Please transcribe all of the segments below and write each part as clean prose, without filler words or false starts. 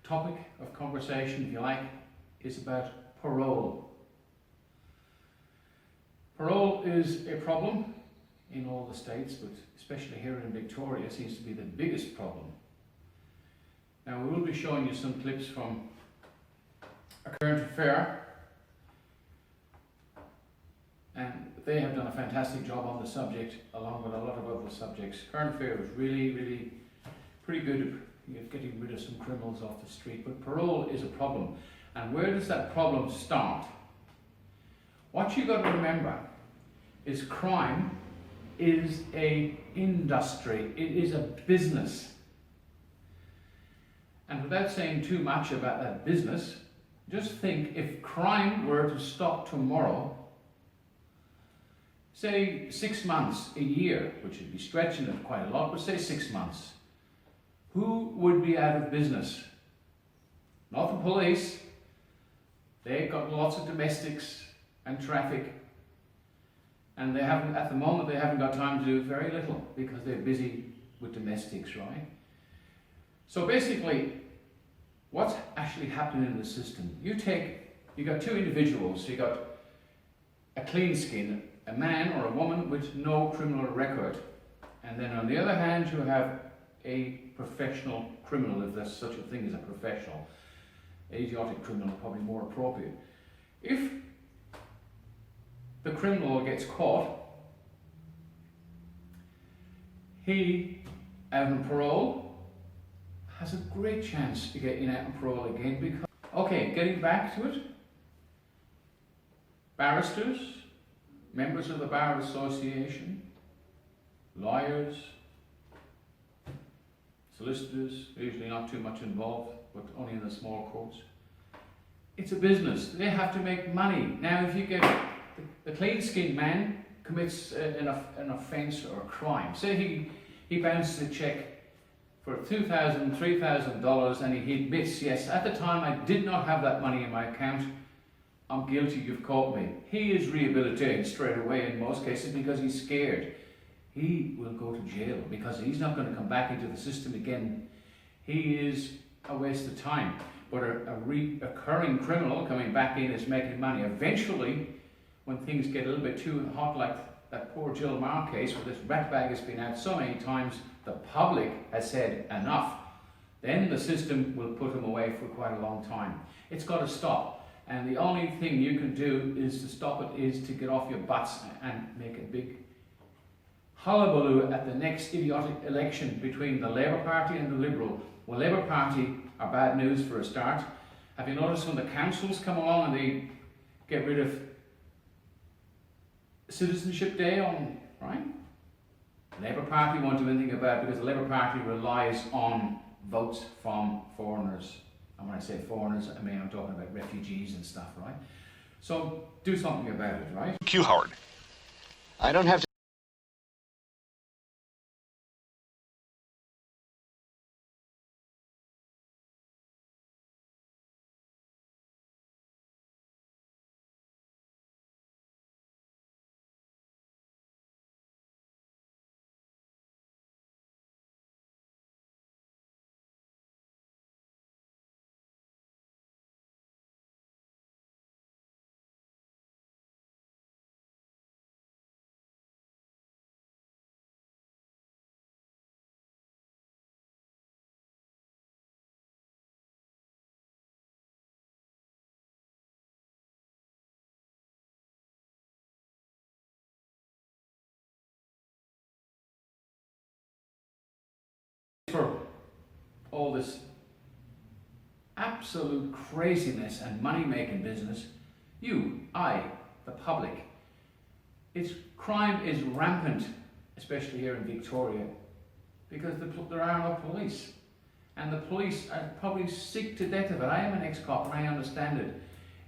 topic of conversation, if you like, is about parole. Parole is a problem in all the states, but especially here in Victoria, seems to be the biggest problem. Now, we will be showing you some clips from a current affair, and they have done a fantastic job on the subject, along with a lot of other subjects. Current affair was really pretty good at getting rid of some criminals off the street, but parole is a problem. And where does that problem start? What you've got to remember is crime is an industry, it is a business. And without saying too much about that business, just think if crime were to stop tomorrow, say 6 months, a year, which would be stretching it quite a lot, but say 6 months, who would be out of business? Not the police. They've got lots of domestics and traffic, and they haven't, at the moment, they haven't got time to do very little because they're busy with domestics, right? So basically, what's actually happening in the system? You got two individuals. You got a clean skin, a man or a woman with no criminal record, and then on the other hand, you have a professional criminal, if there's such a thing as a professional. Idiotic criminal, probably more appropriate. If the criminal gets caught, he, out on parole, has a great chance to get in out on parole again because... Okay, getting back to it. Barristers, members of the Bar Association, lawyers, solicitors, usually not too much involved, but only in the small courts. It's a business. They have to make money. Now, if you get the clean-skinned man commits an offence or a crime, say he bounces a check for $2,000, $3,000, and he admits, yes, at the time I did not have that money in my account, I'm guilty, you've caught me. He is rehabilitated straight away in most cases because he's scared. He will go to jail because he's not going to come back into the system again. He is a waste of time. But a recurring criminal coming back in is making money. Eventually, when things get a little bit too hot, like that poor Jill Marr case where this rat bag has been out so many times, the public has said enough. Then the system will put him away for quite a long time. It's got to stop. And the only thing you can do is to stop it is to get off your butts and make a big hullabaloo at the next idiotic election between the Labour Party and the Liberal. Well, Labour Party are bad news for a start. Have you noticed when the councils come along and they get rid of Citizenship Day on, right? Labour Party won't do anything about it because the Labour Party relies on votes from foreigners. And when I say foreigners, I mean I'm talking about refugees and stuff, right? So do something about it, right? Q Howard. I don't have to for all this absolute craziness and money-making business, the public, crime is rampant, especially here in Victoria, because there are no police. And the police are probably sick to death of it. I am an ex-cop and I understand it.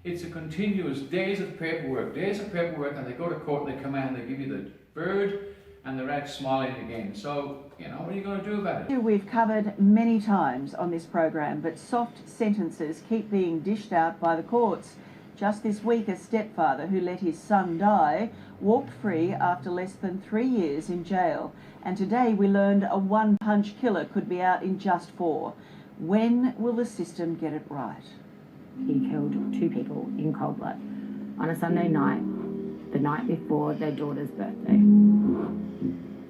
It's a continuous days of paperwork, and they go to court and they come out and they give you the bird and the rat smiling again. So, you know, what are you going to do about it? We've covered many times on this program, but soft sentences keep being dished out by the courts. Just this week, a stepfather who let his son die walked free after less than 3 years in jail. And today we learned a one-punch killer could be out in just 4. When will the system get it right? He killed 2 people in cold blood on a Sunday night, the night before their daughter's birthday.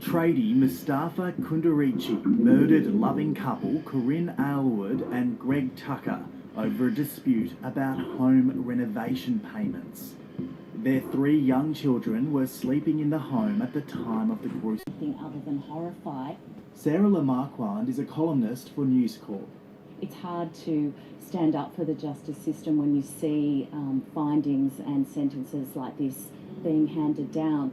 Tradie Mustafa Kundarichi murdered loving couple Corinne Aylward and Greg Tucker over a dispute about home renovation payments. Their 3 young children were sleeping in the home at the time of the gruesome. Something other than horrified. Sarah Lamarquand is a columnist for News Corp. It's hard to stand up for the justice system when you see findings and sentences like this being handed down.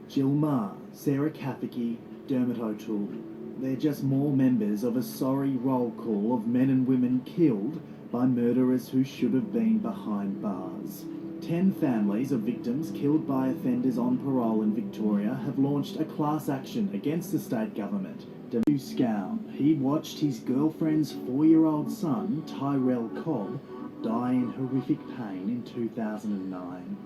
Jill Maher, Sarah Kafficki, Dermot O'Toole. They're just more members of a sorry roll call of men and women killed by murderers who should have been behind bars. 10 families of victims killed by offenders on parole in Victoria have launched a class action against the state government. W. Scown, he watched his girlfriend's 4-year-old son, Tyrell Cobb, die in horrific pain in 2009.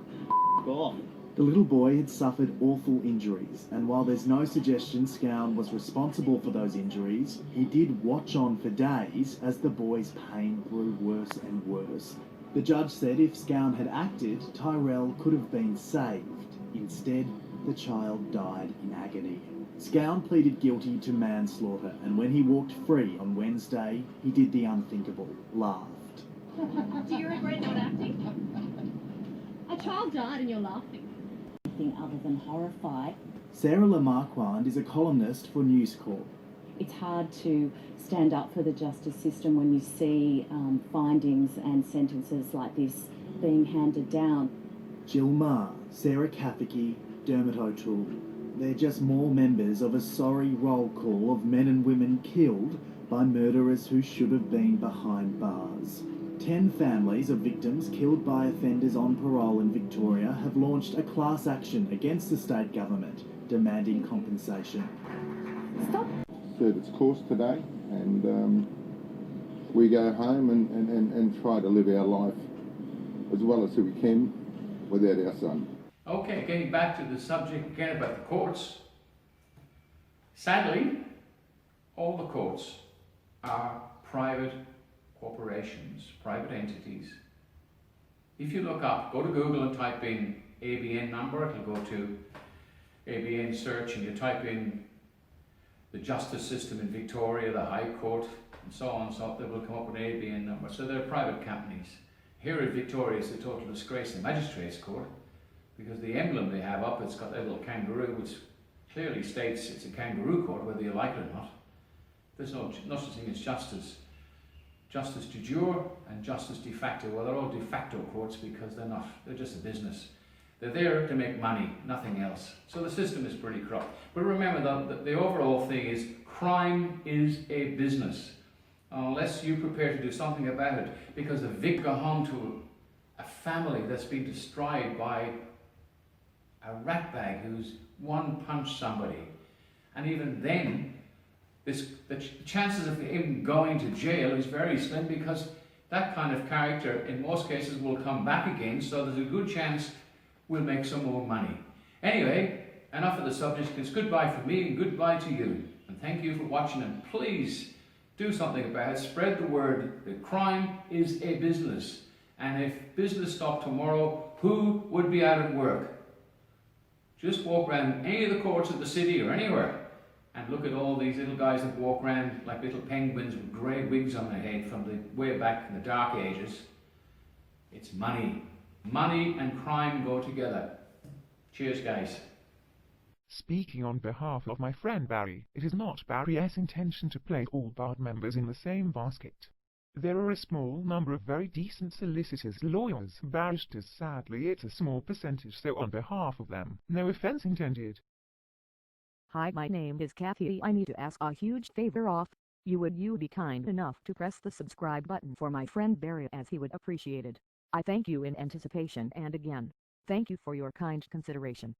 The little boy had suffered awful injuries, and while there's no suggestion Scown was responsible for those injuries, he did watch on for days as the boy's pain grew worse and worse. The judge said if Scown had acted, Tyrell could have been saved. Instead, the child died in agony. Scown pleaded guilty to manslaughter, and when he walked free on Wednesday, he did the unthinkable, laughed. Do you regret not acting? A child died and you're laughing. Something other than horrified. Sarah Lamarquand is a columnist for News Corp. It's hard to stand up for the justice system when you see findings and sentences like this being handed down. Jill Maher, Sarah Kafficki, Dermot O'Toole. They're just more members of a sorry roll call of men and women killed by murderers who should have been behind bars. 10 families of victims killed by offenders on parole in Victoria have launched a class action against the state government, demanding compensation. Stop. Served its course today, and we go home and try to live our life as well as we can without our son. Okay, getting back to the subject again about the courts. Sadly, all the courts are private corporations, private entities. If you look up, go to Google and type in ABN number, it'll go to ABN search, and you type in the justice system in Victoria, the High Court, and so on, so they will come up with an ABN number. So they're private companies. Here in Victoria, it's a total disgrace, the Magistrates Court, because the emblem they have up, it's got a little kangaroo, which clearly states it's a kangaroo court, whether you like it or not. There's no such thing as justice. Justice de jure and justice de facto. Well, they're all de facto courts because they're not, they're just a business. They're there to make money, nothing else. So the system is pretty corrupt. But remember that the overall thing is crime is a business. Unless you prepare to do something about it, because the victim go home to a family that's been destroyed by a ratbag who's one-punched somebody. And even then, the chances of him going to jail is very slim, because that kind of character in most cases will come back again, so there's a good chance we'll make some more money. Anyway, enough of the subject. It's goodbye from me and goodbye to you. And thank you for watching, and please do something about it. Spread the word that crime is a business. And if business stopped tomorrow, who would be out of work? Just walk around any of the courts of the city or anywhere and look at all these little guys that walk around like little penguins with grey wigs on their head from the way back in the dark ages. It's money. Money and crime go together. Cheers, guys. Speaking on behalf of my friend Barry, it is not Barry's intention to place all bar members in the same basket. There are a small number of very decent solicitors, lawyers, barristers. Sadly, it's a small percentage, so on behalf of them, no offense intended. Hi, my name is Kathy. I need to ask a huge favor of you. Would you be kind enough to press the subscribe button for my friend Barry, as he would appreciate it? I thank you in anticipation, and again, thank you for your kind consideration.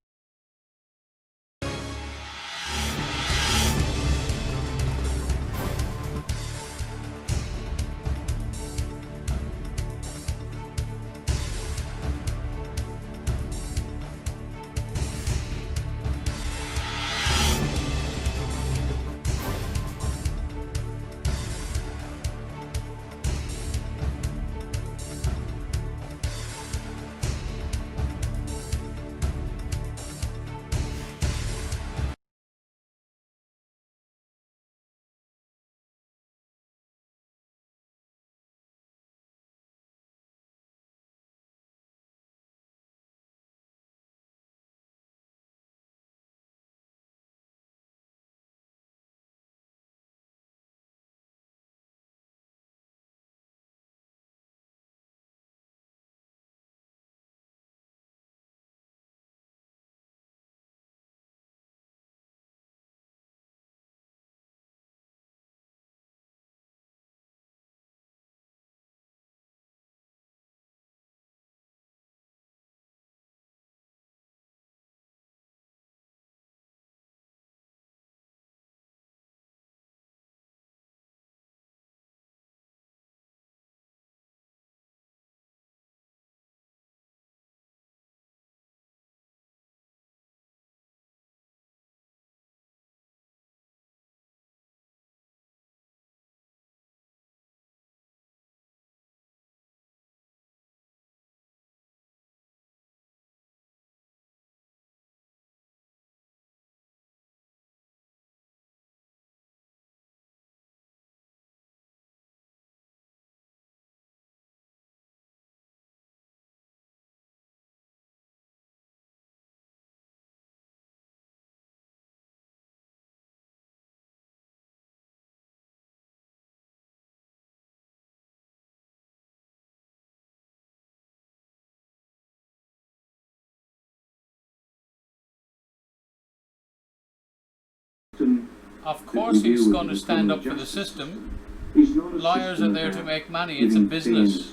Of course he's going to stand up for the system. Lawyers are there to make money. It's a business.